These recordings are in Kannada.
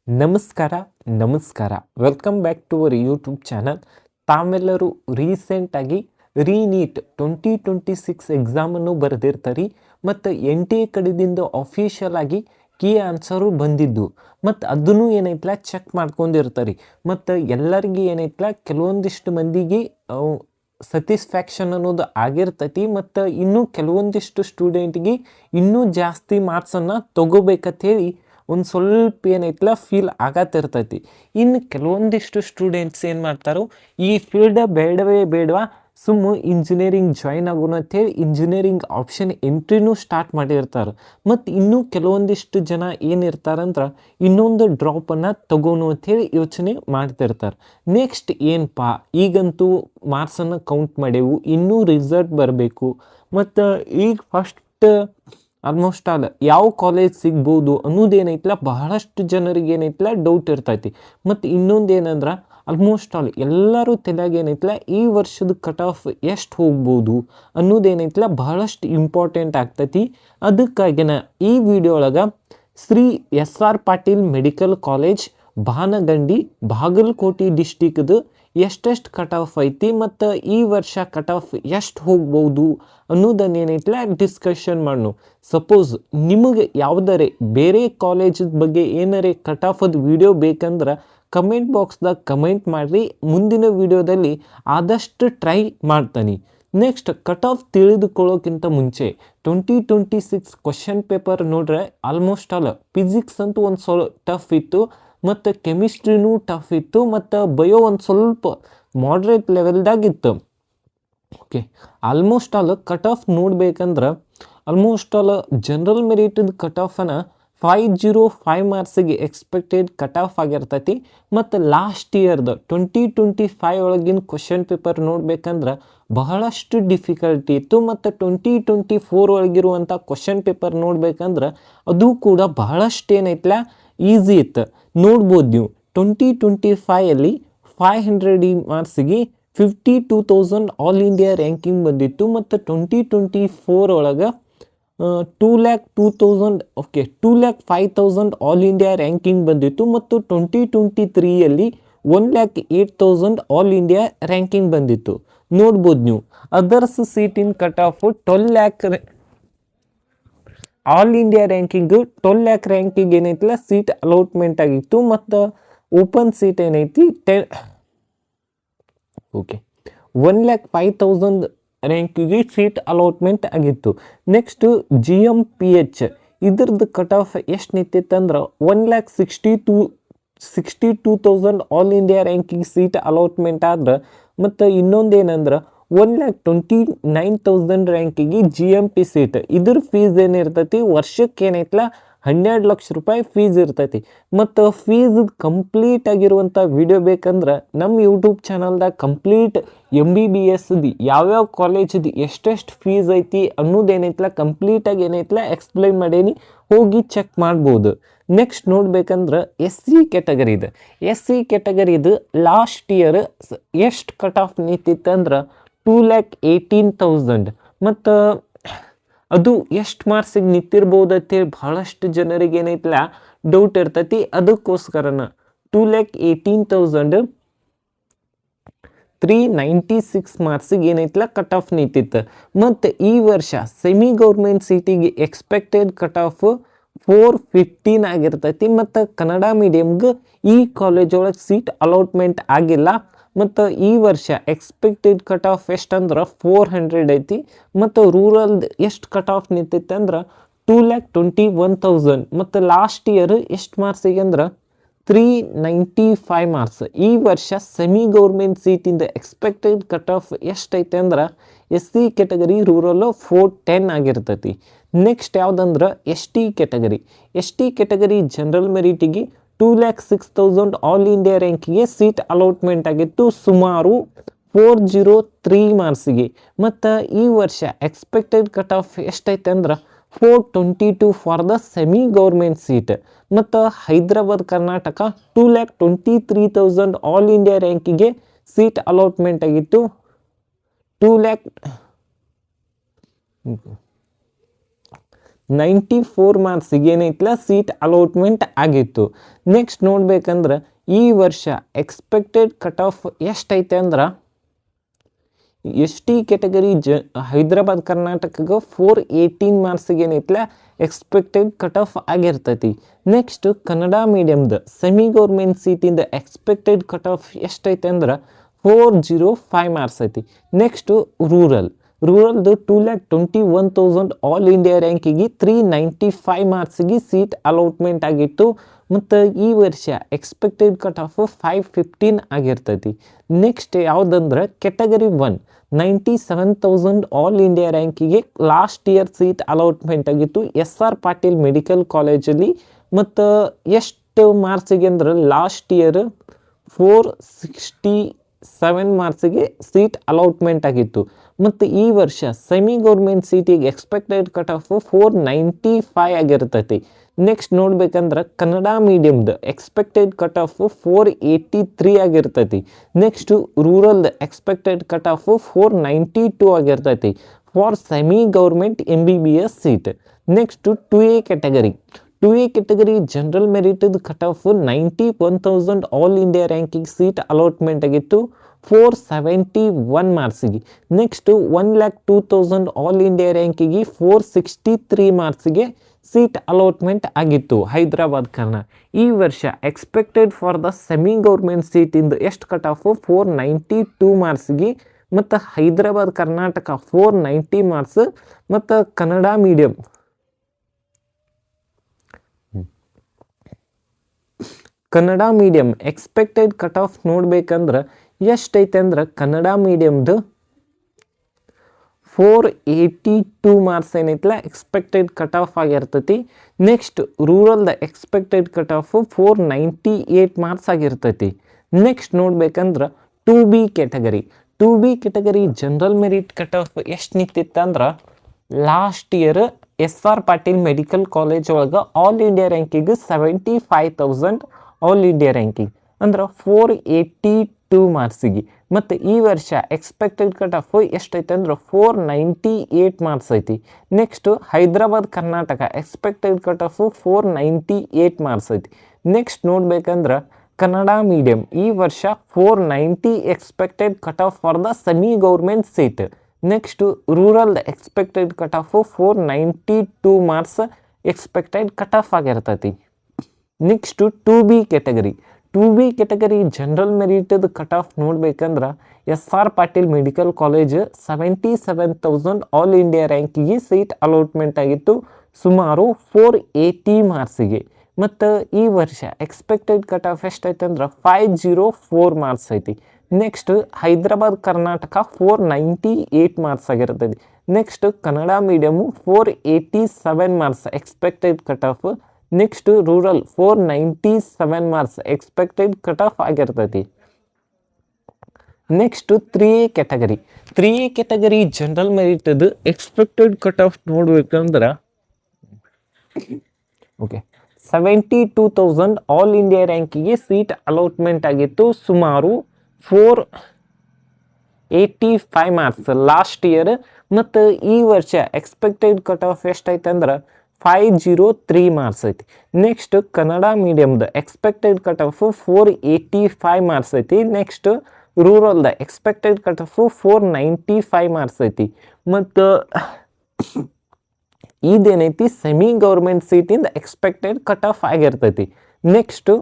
ನಮಸ್ಕಾರ ನಮಸ್ಕಾರ welcome back to our YouTube channel. ತಾವೆಲ್ಲರೂ ರೀಸೆಂಟಾಗಿ ರೀನೀಟ್ 2026 ಎಕ್ಸಾಮನ್ನು ಬರೆದಿರ್ತಾರೆ ಮತ್ತು NTA ಕಡೆದಿಂದ ಅಫಿಷಿಯಲ್ ಆಗಿ ಕೀ ಆನ್ಸರು ಬಂದಿದ್ದು ಮತ್ತು ಅದನ್ನು ಏನೈತಲ್ಲ ಚೆಕ್ ಮಾಡ್ಕೊಂಡಿರ್ತಾರೆ. ಮತ್ತು ಎಲ್ಲರಿಗೆ ಏನೈತಲ್ಲ ಕೆಲವೊಂದಿಷ್ಟು ಮಂದಿಗೆ ಸಟಿಸ್ಫ್ಯಾಕ್ಷನ್ ಅನ್ನೋದು ಆಗಿರ್ತೈತಿ ಮತ್ತು ಇನ್ನೂ ಕೆಲವೊಂದಿಷ್ಟು ಸ್ಟೂಡೆಂಟ್ಗೆ ಇನ್ನೂ ಜಾಸ್ತಿ ಮಾರ್ಕ್ಸನ್ನು ತೊಗೋಬೇಕಂತೇಳಿ ಒಂದು ಸ್ವಲ್ಪ ಏನೈತಲ್ಲ ಫೀಲ್ ಆಗತ್ತಿರ್ತೈತಿ. ಇನ್ನು ಕೆಲವೊಂದಿಷ್ಟು ಸ್ಟೂಡೆಂಟ್ಸ್ ಏನು ಮಾಡ್ತಾರೋ ಈ ಫೀಲ್ಡ ಬೇಡವೇ ಬೇಡವಾ ಸುಮ್ಮ ಇಂಜಿನಿಯರಿಂಗ್ ಜಾಯ್ನ್ ಆಗೋಣ ಅಂತೇಳಿ ಇಂಜಿನಿಯರಿಂಗ್ ಆಪ್ಷನ್ ಎಂಟ್ರಿನೂ ಸ್ಟಾರ್ಟ್ ಮಾಡಿರ್ತಾರೆ. ಮತ್ತು ಇನ್ನೂ ಕೆಲವೊಂದಿಷ್ಟು ಜನ ಏನಿರ್ತಾರಂದ್ರೆ ಇನ್ನೊಂದು ಡ್ರಾಪನ್ನು ತಗೋನು ಅಂಥೇಳಿ ಯೋಚನೆ ಮಾಡ್ತಿರ್ತಾರೆ. ನೆಕ್ಸ್ಟ್ ಏನಪ್ಪ, ಈಗಂತೂ ಮಾರ್ಕ್ಸನ್ನು ಕೌಂಟ್ ಮಾಡೇವು, ಇನ್ನೂ ರಿಸಲ್ಟ್ ಬರಬೇಕು ಮತ್ತು ಈಗ ಫಸ್ಟ್ ಆಲ್ಮೋಸ್ಟ್ ಆಲ್ ಯಾವ ಕಾಲೇಜ್ ಸಿಗ್ಬೋದು ಅನ್ನೋದೇನೈತಲ್ಲ ಬಹಳಷ್ಟು ಜನರಿಗೆ ಏನೈತಲ್ಲ ಡೌಟ್ ಇರ್ತೈತಿ. ಮತ್ತು ಇನ್ನೊಂದು ಏನಂದ್ರೆ ಆಲ್ಮೋಸ್ಟ್ ಆಲ್ ಎಲ್ಲರೂ ತಲೆಯಾಗ ಏನೈತಲ್ಲ ಈ ವರ್ಷದ ಕಟ್ ಆಫ್ ಎಷ್ಟು ಹೋಗ್ಬೋದು ಅನ್ನೋದೇನೈತಲ್ಲ ಬಹಳಷ್ಟು ಇಂಪಾರ್ಟೆಂಟ್ ಆಗ್ತೈತಿ. ಅದಕ್ಕಾಗಿನ ಈ ವಿಡಿಯೋ ಒಳಗೆ Shri SR Patil medical college Banagandi Bagalkote ಡಿಸ್ಟಿಕ್ದು ಎಷ್ಟೆಷ್ಟು ಕಟ್ ಆಫ್ ಐತಿ ಮತ್ತು ಈ ವರ್ಷ ಕಟ್ ಆಫ್ ಎಷ್ಟು ಹೋಗ್ಬೋದು ಅನ್ನೋದನ್ನು ಏನೈತಲ್ಲ ಡಿಸ್ಕಷನ್ ಮಾಡೋಣ. ಸಪೋಸ್ ನಿಮಗೆ ಯಾವುದಾರೆ ಬೇರೆ ಕಾಲೇಜದ ಬಗ್ಗೆ ಏನಾರೇ ಕಟ್ ಆಫದ ವಿಡಿಯೋ ಬೇಕಂದ್ರೆ ಕಮೆಂಟ್ ಬಾಕ್ಸ್ದಾಗ ಕಮೆಂಟ್ ಮಾಡಿರಿ, ಮುಂದಿನ ವಿಡಿಯೋದಲ್ಲಿ ಆದಷ್ಟು ಟ್ರೈ ಮಾಡ್ತಾನೆ. ನೆಕ್ಸ್ಟ್ ಕಟ್ ಆಫ್ ತಿಳಿದುಕೊಳ್ಳೋಕ್ಕಿಂತ ಮುಂಚೆ 2026 ಕ್ವಶನ್ ಪೇಪರ್ ನೋಡ್ರೆ ಆಲ್ಮೋಸ್ಟ್ ಆಲ್ ಫಿಸಿಕ್ಸ್ ಅಂತೂ ಒಂದು ಸ್ವಲ್ಪ ಟಫ್ ಇತ್ತು ಮತ್ತು ಕೆಮಿಸ್ಟ್ರಿನೂ ಟಫ್ ಇತ್ತು ಮತ್ತು ಬಯೋ ಒಂದು ಸ್ವಲ್ಪ ಮಾಡ್ರೇಟ್ ಲೆವೆಲ್ದಾಗಿತ್ತು. Okay, almost all cut off ನೋಡ್ಬೇಕಂದ್ರೆ ಆಲ್ಮೋಸ್ಟ್ ಆಲ್ ಜನರಲ್ ಮೆರಿಟದ ಕಟ್ ಆಫನ್ನು 505 ಮಾರ್ಕ್ಸಿಗೆ ಎಕ್ಸ್ಪೆಕ್ಟೆಡ್ ಕಟ್ ಆಫ್ ಆಗಿರ್ತೈತಿ. ಮತ್ತು ಲಾಸ್ಟ್ ಇಯರ್ದು 2025 ಒಳಗಿನ ಕ್ವಶನ್ ಪೇಪರ್ ನೋಡ್ಬೇಕಂದ್ರೆ ಬಹಳಷ್ಟು ಡಿಫಿಕಲ್ಟಿ ಇತ್ತು. ಮತ್ತು 2024 ಒಳಗಿರುವಂಥ ಕ್ವಶನ್ ಪೇಪರ್ ನೋಡ್ಬೇಕಂದ್ರೆ ಅದು ಕೂಡ ಬಹಳಷ್ಟು ಏನೈತಲ್ಲ ಈಸಿ ಇತ್ತು. ನೋಡ್ಬೋದು ನೀವು 2025 500 ಮಾರ್ಕ್ಸಿಗೆ 52,000 ಆಲ್ ಇಂಡಿಯಾ ರ್ಯಾಂಕಿಂಗ್ ಬಂದಿತ್ತು. ಮತ್ತು 2024 ಒಳಗೆ 2,02,000 2,05,000 ಆಲ್ ಇಂಡಿಯಾ ರ್ಯಾಂಕಿಂಗ್ ಬಂದಿತ್ತು. ಮತ್ತು 2023 1,08,000 ಆಲ್ ಇಂಡಿಯಾ ರ್ಯಾಂಕಿಂಗ್ ಬಂದಿತ್ತು. ನೋಡ್ಬೋದು ನೀವು ಅದರ್ಸ್ ಸೀಟಿನ cut off 12 lakh all India ranking 12 lakh ranking ಏನೈತಿಲ್ಲ ಸೀಟ್ ಅಲಾಟ್ಮೆಂಟ್ ಆಗಿತ್ತು. ಮತ್ತು ಓಪನ್ ಸೀಟ್ ಏನೈತಿ 1,05,000 ರ್ಯಾಂಕಿಗೆ ಸೀಟ್ ಅಲಾಟ್ಮೆಂಟ್ ಆಗಿತ್ತು. ನೆಕ್ಸ್ಟು GMPH ಇದ್ರದ್ದು ಕಟ್ ಆಫ್ ಎಷ್ಟು ನಿಂತಿತ್ತಂದ್ರೆ 1,62,000 all India ranking seat allotment ಆದ್ರೆ. ಮತ್ತು ಇನ್ನೊಂದೇನಂದ್ರೆ 1,29,000 ರ್ಯಾಂಕಿಗೆ GMP ಸೀಟ್. ಇದ್ರ ಫೀಸ್ ಏನಿರ್ತೈತಿ ವರ್ಷಕ್ಕೆ ಏನೈತಲ್ಲ 12 ಲಕ್ಷ ರೂಪಾಯಿ ಫೀಸ್ ಇರ್ತೈತಿ. ಮತ್ತು ಫೀಸ್ ಕಂಪ್ಲೀಟ್ ಆಗಿರುವಂಥ ವಿಡಿಯೋ ಬೇಕಂದ್ರೆ ನಮ್ಮ ಯೂಟ್ಯೂಬ್ ಚಾನಲ್ದಾಗ ಕಂಪ್ಲೀಟ್ MBBS ಯಾವ್ಯಾವ ಕಾಲೇಜದು ಎಷ್ಟೆಷ್ಟು ಫೀಸ್ ಐತಿ ಅನ್ನೋದೇನೈತಲ್ಲ ಕಂಪ್ಲೀಟಾಗಿ ಏನೈತಲ್ಲ ಎಕ್ಸ್ಪ್ಲೈನ್ ಮಾಡೇನಿ, ಹೋಗಿ ಚೆಕ್ ಮಾಡ್ಬೋದು. ನೆಕ್ಸ್ಟ್ ನೋಡ್ಬೇಕಂದ್ರೆ SC ಕ್ಯಾಟಗರಿದು ಲಾಸ್ಟ್ ಇಯರ್ ಎಷ್ಟು ಕಟ್ ಆಫ್ ನಿಂತಿತ್ತಂದ್ರೆ 2,18,000. ಮತ್ತು ಅದು ಎಷ್ಟು ಮಾರ್ಕ್ಸಿಗೆ ನಿಂತಿರ್ಬೋದು ಅಂತೇಳಿ ಭಾಳಷ್ಟು ಜನರಿಗೆ ಏನೈತಲ್ಲ ಡೌಟ್ ಇರ್ತೈತಿ. ಅದಕ್ಕೋಸ್ಕರನ 2,18,396 ಮಾರ್ಕ್ಸಿಗೆ ಏನೈತಲ್ಲ ಕಟ್ ಆಫ್ ನಿಂತಿತ್ತು. ಮತ್ತು ಈ ವರ್ಷ ಸೆಮಿ ಗೌರ್ಮೆಂಟ್ ಸೀಟಿಗೆ ಎಕ್ಸ್ಪೆಕ್ಟೆಡ್ ಕಟ್ ಆಫ್ 415 ಆಗಿರ್ತೈತಿ. ಮತ್ತು ಕನ್ನಡ ಮೀಡಿಯಮ್ಗೆ ಈ ಕಾಲೇಜ್ ಒಳಗೆ ಸೀಟ್ ಅಲಾಟ್ಮೆಂಟ್ ಆಗಿಲ್ಲ. ಮತ್ತು ಈ ವರ್ಷ ಎಕ್ಸ್ಪೆಕ್ಟೆಡ್ ಕಟ್ ಆಫ್ ಎಷ್ಟು ಅಂದ್ರೆ 400 ಐತಿ. ಮತ್ತು ರೂರಲ್ದು ಎಷ್ಟು ಕಟ್ ಆಫ್ ನಿಂತೈತೆ ಅಂದ್ರೆ 2,21,000. ಮತ್ತು ಲಾಸ್ಟ್ ಇಯರ್ ಎಷ್ಟು ಮಾರ್ಕ್ಸಿಗೆ ಅಂದ್ರೆ 395 ಮಾರ್ಕ್ಸ್. ಈ ವರ್ಷ ಸೆಮಿ ಗೌರ್ಮೆಂಟ್ ಸೀಟಿಂದ ಎಕ್ಸ್ಪೆಕ್ಟೆಡ್ ಕಟ್ ಆಫ್ ಎಷ್ಟೈತೆ ಅಂದ್ರೆ SC ಕ್ಯಾಟಗರಿ ರೂರಲ್ಲು 410 ಆಗಿರ್ತೈತಿ. ನೆಕ್ಸ್ಟ್ ಯಾವುದಂದ್ರೆ ST ಕ್ಯಾಟಗರಿ ಜನರಲ್ ಮೆರಿಟಿಗೆ 2,06,000 ಆಲ್ ಇಂಡಿಯಾ ರ್ಯಾಂಕಿಗೆ ಸೀಟ್ ಅಲಾಟ್ಮೆಂಟ್ ಆಗಿತ್ತು ಸುಮಾರು 403 ಮಾರ್ಕ್ಸಿಗೆ. ಮತ್ತು ಈ ವರ್ಷ ಎಕ್ಸ್ಪೆಕ್ಟೆಡ್ ಕಟ್ ಆಫ್ ಎಷ್ಟೈತೆ ಅಂದ್ರೆ 422 for the semi government seat. ಮತ್ತು ಹೈದರಾಬಾದ್ ಕರ್ನಾಟಕ 2,23,000 ಆಲ್ ಇಂಡಿಯಾ ರ್ಯಾಂಕಿಗೆ ಸೀಟ್ ಅಲಾಟ್ಮೆಂಟ್ ಆಗಿತ್ತು. 2 ಲ್ಯಾಕ್ 94 ಮಾರ್ಕ್ಸಿಗೆ ಏನೈತಿಲ್ಲ ಸೀಟ್ ಅಲಾಟ್ಮೆಂಟ್ ಆಗಿತ್ತು. ನೆಕ್ಸ್ಟ್ ನೋಡ್ಬೇಕಂದ್ರೆ ಈ ವರ್ಷ ಎಕ್ಸ್ಪೆಕ್ಟೆಡ್ ಕಟ್ ಆಫ್ ಎಷ್ಟೈತೆ ಅಂದ್ರೆ ಎಸ್ ಟಿ ಕೆಟಗರಿ ಹೈದರಾಬಾದ್ ಕರ್ನಾಟಕಗೆ 418 ಮಾರ್ಕ್ಸಿಗೆ ಏನೈತಿಲ್ಲ ಎಕ್ಸ್ಪೆಕ್ಟೆಡ್ ಕಟ್ ಆಫ್ ಆಗಿರ್ತೈತಿ. ನೆಕ್ಸ್ಟ್ ಕನ್ನಡ ಮೀಡಿಯಮ್ದು ಸೆಮಿ ಗೌರ್ಮೆಂಟ್ ಸೀಟಿಂದ ಎಕ್ಸ್ಪೆಕ್ಟೆಡ್ ಕಟ್ ಆಫ್ ಎಷ್ಟೈತೆ ಅಂದ್ರೆ 405 ಮಾರ್ಕ್ಸ್ ಐತಿ. ನೆಕ್ಸ್ಟು ರೂರಲ್ದು 221,000 ಆಲ್ ಇಂಡಿಯಾ ರ್ಯಾಂಕಿಗೆ 395 ಮಾರ್ಕ್ಸಿಗೆ ಸೀಟ್ ಅಲಾಟ್ಮೆಂಟ್ ಆಗಿತ್ತು. ಮತ್ತು ಈ ವರ್ಷ ಎಕ್ಸ್ಪೆಕ್ಟೆಡ್ ಕಟ್ ಆಫ್ 515 ಆಗಿರ್ತೈತಿ. ನೆಕ್ಸ್ಟ್ ಯಾವುದಂದ್ರೆ ಕೆಟಗರಿ 1 97,000 ಆಲ್ ಇಂಡಿಯಾ ರ್ಯಾಂಕಿಗೆ ಲಾಸ್ಟ್ ಇಯರ್ ಸೀಟ್ ಅಲಾಟ್ಮೆಂಟ್ ಆಗಿತ್ತು SR ಪಾಟೀಲ್ ಮೆಡಿಕಲ್ ಕಾಲೇಜಲ್ಲಿ. ಮತ್ತು ಎಷ್ಟು ಮಾರ್ಕ್ಸಿಗೆ ಅಂದ್ರೆ ಲಾಸ್ಟ್ ಇಯರ್ 467 ಮಾರ್ಕ್ಸಿಗೆ ಸೀಟ್ ಅಲಾಟ್ಮೆಂಟ್ ಆಗಿತ್ತು. ಮತ್ತು ಈ ವರ್ಷ ಸೆಮಿ ಗೌರ್ಮೆಂಟ್ ಸೀಟಿಗೆ ಎಕ್ಸ್ಪೆಕ್ಟೆಡ್ ಕಟ್ ಆಫ್ 495 ಆಗಿರ್ತೈತಿ. ನೆಕ್ಸ್ಟ್ ನೋಡ್ಬೇಕಂದ್ರೆ ಕನ್ನಡ ಮೀಡಿಯಮ್ದು ಎಕ್ಸ್ಪೆಕ್ಟೆಡ್ ಕಟ್ ಆಫ್ 483 ಆಗಿರ್ತೈತಿ. ನೆಕ್ಸ್ಟು ರೂರಲ್ದು ಎಕ್ಸ್ಪೆಕ್ಟೆಡ್ ಕಟ್ ಆಫ್ 492 ಆಗಿರ್ತೈತಿ for semi government MBBS seat. Next 2A category general ಮೆರಿಟದ cut off 91,000 all India ranking seat allotment ಆಗಿತ್ತು 471 ಮಾರ್ಕ್ಸಿಗೆ. ನೆಕ್ಸ್ಟ್ 102,000 ಆಲ್ ಇಂಡಿಯಾ ರ್ಯಾಂಕಿಗೆ 463 ಮಾರ್ಕ್ಸಿಗೆ ಸೀಟ್ ಅಲಾಟ್ಮೆಂಟ್ ಆಗಿತ್ತು ಹೈದರಾಬಾದ್ ಕರ್ನಾಟಕ. ಈ ವರ್ಷ expected for the semi government ಸೀಟಿಂದ ಎಷ್ಟು ಕಟ್ ಆಫ್ 492 ಮಾರ್ಕ್ಸಿಗೆ ಮತ್ತು ಹೈದರಾಬಾದ್ ಕರ್ನಾಟಕ 490 ಮಾರ್ಕ್ಸ್. ಮತ್ತು Kannada medium expected cut off ನೋಡ್ಬೇಕಂದ್ರೆ ಎಷ್ಟೈತೆ ಅಂದ್ರೆ ಕನ್ನಡ ಮೀಡಿಯಮ್ದು 482 ಮಾರ್ಕ್ಸ್ ಏನೈತಿಲ್ಲ ಎಕ್ಸ್ಪೆಕ್ಟೆಡ್ ಕಟ್ ಆಫ್ ಆಗಿರ್ತೈತಿ. ನೆಕ್ಸ್ಟ್ ರೂರಲ್ದ ಎಕ್ಸ್ಪೆಕ್ಟೆಡ್ ಕಟ್ ಆಫ್ 498 ಮಾರ್ಕ್ಸ್ ಆಗಿರ್ತೈತಿ. ನೆಕ್ಸ್ಟ್ ನೋಡ್ಬೇಕಂದ್ರೆ 2B category general merit cut off ಎಷ್ಟು ನಿಂತಿತ್ತಂದ್ರೆ last year SR Patil medical college ಒಳಗೆ ಆಲ್ ಇಂಡಿಯಾ ರ್ಯಾಂಕಿಗೆ 75,000 ಆಲ್ ಇಂಡಿಯಾ ರ್ಯಾಂಕಿಂಗ್ ಅಂದ್ರೆ 482 ಮಾರ್ಕ್ಸಿಗೆ. ಮತ್ತು ಈ ವರ್ಷ ಎಕ್ಸ್ಪೆಕ್ಟೆಡ್ ಕಟ್ ಆಫ್ ಎಷ್ಟೈತೆ ಅಂದ್ರೆ 498 ಮಾರ್ಕ್ಸ್ ಐತಿ. Next Hyderabad Karnataka expected cut off 498 marks ಐತಿ. ನೆಕ್ಸ್ಟ್ ನೋಡ್ಬೇಕಂದ್ರೆ ಕನ್ನಡ ಮೀಡಿಯಮ್ ಈ ವರ್ಷ 490 expected cut off for the semi government seat. Next ರೂರಲ್ದ expected cut off 492 marks expected cut off ಆಗಿರ್ತೈತಿ. ನೆಕ್ಸ್ಟು 2B ಕೆಟಗರಿ ಜನರಲ್ ಮೆರಿಟದ ಕಟ್ ಆಫ್ ನೋಡ್ಬೇಕಂದ್ರೆ SR Patil medical college 77,000 all India ರ್ಯಾಂಕಿಗೆ ಸೀಟ್ ಅಲಾಟ್ಮೆಂಟ್ ಆಗಿತ್ತು ಸುಮಾರು 480 ಮಾರ್ಕ್ಸಿಗೆ. ಮತ್ತು ಈ ವರ್ಷ ಎಕ್ಸ್ಪೆಕ್ಟೆಡ್ ಕಟ್ ಆಫ್ ಎಷ್ಟೈತೆ ಅಂದ್ರೆ 504 ಮಾರ್ಕ್ಸ್ ಐತಿ. ನೆಕ್ಸ್ಟ್ ಹೈದರಾಬಾದ್ ಕರ್ನಾಟಕ 498 ಮಾರ್ಕ್ಸ್ ಆಗಿರ್ತೈತಿ. Next Kannada medium 487 marks expected cut off. Next rural 497 marks expected cut off ಆಗಿರ್ತೈತಿ. ನೆಕ್ಸ್ಟ್ 3A ಕೆಟಗರಿ ಜನರಲ್ ಮೆರಿಟದು ಎಕ್ಸ್ಪೆಕ್ಟೆಡ್ ಕಟ್ ಆಫ್ ನೋಡ್ಬೇಕಂದ್ರೆ 72,000 ಆಲ್ ಇಂಡಿಯಾ ರ್ಯಾಂಕಿಗೆ ಸೀಟ್ ಅಲಾಟ್ಮೆಂಟ್ ಆಗಿತ್ತು ಸುಮಾರು 485 ಮಾರ್ಕ್ಸ್ ಲಾಸ್ಟ್ ಇಯರ್. ಮತ್ತು ಈ ವರ್ಷ ಎಕ್ಸ್ಪೆಕ್ಟೆಡ್ ಕಟ್ ಆಫ್ ಎಷ್ಟೈತೆ ಅಂದ್ರೆ 503 ಮಾರ್ಕ್ಸ್ ಐತಿ. ನೆಕ್ಸ್ಟ್ ಕನ್ನಡ ಮೀಡಿಯಮ್ದು ಎಕ್ಸ್ಪೆಕ್ಟೆಡ್ ಕಟ್ ಆಫ್ 485 ಮಾರ್ಕ್ಸ್ ಐತಿ. ನೆಕ್ಸ್ಟ್ ರೂರಲ್ದ ಎಕ್ಸ್ಪೆಕ್ಟೆಡ್ ಕಟ್ ಆಫ್ 495 ಮಾರ್ಕ್ಸ್ ಐತಿ. ಮತ್ತು ಇದೇನೈತಿ ಸೆಮಿ ಗೌರ್ಮೆಂಟ್ ಸೀಟಿಂದ ಎಕ್ಸ್ಪೆಕ್ಟೆಡ್ ಕಟ್ ಆಫ್ ಆಗಿರ್ತೈತಿ. Next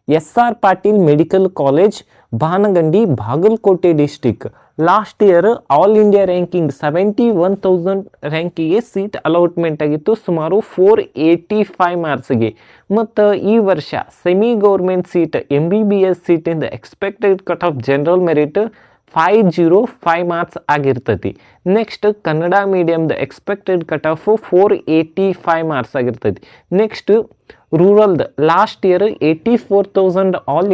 SR Patil medical college Banagandi Bagalkote district last year all India ranking 71,000 ರ್ಯಾಂಕಿಗೆ ಸೀಟ್ ಅಲಾಟ್ಮೆಂಟ್ ಆಗಿತ್ತು ಸುಮಾರು 485 ಮಾರ್ಕ್ಸ್ಗೆ. ಮತ್ತು ಈ ವರ್ಷ ಸೆಮಿ ಗೌರ್ಮೆಂಟ್ ಸೀಟ್ MBBS ಸೀಟಿಂದ expected cut off general merit 505 marks ಆಗಿರ್ತೈತಿ. ನೆಕ್ಸ್ಟ್ ಕನ್ನಡ ಮೀಡಿಯಮ್ದು ಎಕ್ಸ್ಪೆಕ್ಟೆಡ್ ಕಟ್ ಆಫ್ 485 ಮಾರ್ಕ್ಸ್ ಆಗಿರ್ತೈತಿ. ನೆಕ್ಸ್ಟ್ ರೂರಲ್ದು last year 83,000 all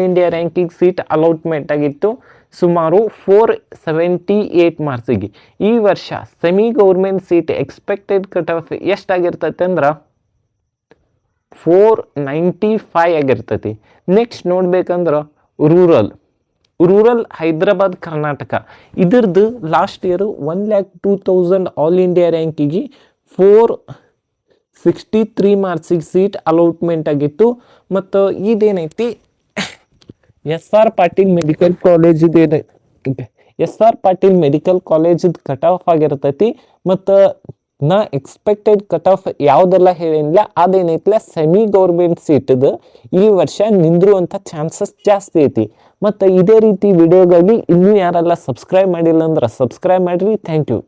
India ranking seat allotment ಆಗಿತ್ತು ಸುಮಾರು 478 ಮಾರ್ಕ್ಸಿಗೆ. ಈ ವರ್ಷ semi government seat expected cut off ಎಷ್ಟಾಗಿರ್ತೈತೆ ಅಂದ್ರೆ 495 ಆಗಿರ್ತೈತಿ. ನೆಕ್ಸ್ಟ್ ನೋಡ್ಬೇಕಂದ್ರೆ ರೂರಲ್ ಹೈದರಾಬಾದ್ ಕರ್ನಾಟಕ ಇದ್ರದ್ದು ಲಾಸ್ಟ್ ಇಯರ್ 102,000 ಆಲ್ ಇಂಡಿಯಾ ರ್ಯಾಂಕಿಗೆ 463 ಮಾರ್ಕ್ಸಿಗೆ ಸೀಟ್ ಅಲಾಟ್ಮೆಂಟ್ ಆಗಿತ್ತು. ಮತ್ತು ಇದೇನೈತಿ S R Patil medical college cut off ಆಗಿರ್ತೈತಿ. ಮತ್ತು ನಾ ಎಕ್ಸ್ಪೆಕ್ಟೆಡ್ ಕಟ್ ಆಫ್ ಯಾವುದೆಲ್ಲ ಹೇಳಿಲ್ಲ ಅದೇನೈತಿಲ್ಲ ಸೆಮಿ ಗೌರ್ಮೆಂಟ್ ಸೀಟ್ದು ಈ ವರ್ಷ ನಿಂದ್ರುವಂಥ ಚಾನ್ಸಸ್ ಜಾಸ್ತಿ ಐತಿ. ಮತ್ತು ಇದೇ ರೀತಿ ವಿಡಿಯೋಗಾಗಿ ಇನ್ನೂ ಯಾರೆಲ್ಲ ಸಬ್ಸ್ಕ್ರೈಬ್ ಮಾಡಿಲ್ಲ ಅಂದ್ರೆ ಸಬ್ಸ್ಕ್ರೈಬ್ ಮಾಡಿರಿ. Thank you.